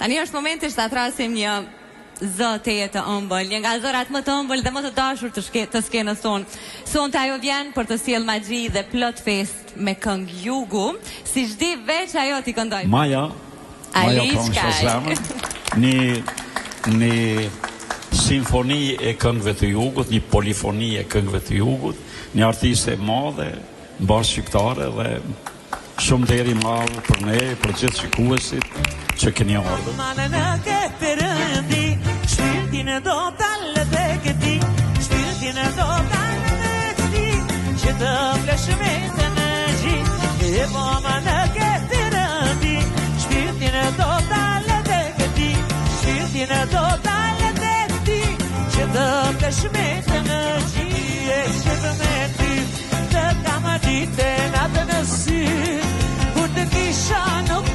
Tani është momenti që ta thrasim një zë të jetë ëmbël, një nga zërat më të ëmbël dhe më të dashur të skenës tonë. Sonte ajo vjen për të sjellë magji dhe plot fest me këngë jugu, si çdi veç ajo t'i këndoj. Maja Kronshazemën, një simfoni e këngëve të jugut, një polifoni e këngëve të jugut, një artiste madhe, bashkë shqiptare dhe shumë deri madhë për ne, për gjithë shikuesit që keni ardhur. Shpirtin do talë dhe këti, shpirtin do talë dhe këti, që të flesh me të në gjithë, e po më në këtë rëndi. Shpirtin do talë dhe këti, shpirtin do talë dhe këti, që të flesh me të në gjithë, e që të me ty, të kam gjithë e natë në sy, kur të kisha nuk